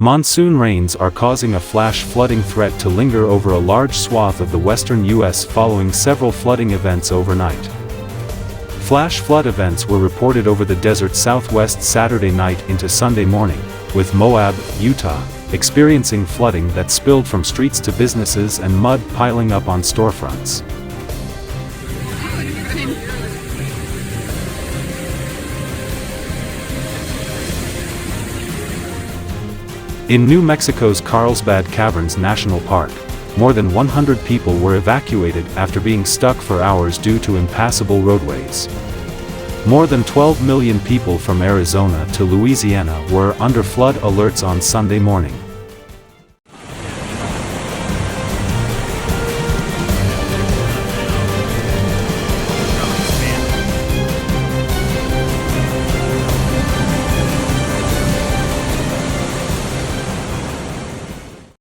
Monsoon rains are causing a flash flooding threat to linger over a large swath of the western U.S. following several flooding events overnight. Flash flood events were reported over the desert Southwest Saturday night into Sunday morning, with Moab, Utah, experiencing flooding that spilled from streets to businesses and mud piling up on storefronts. In New Mexico's Carlsbad Caverns National Park, more than 100 people were evacuated after being stuck for hours due to impassable roadways. More than 12 million people from Arizona to Louisiana were under flood alerts on Sunday morning.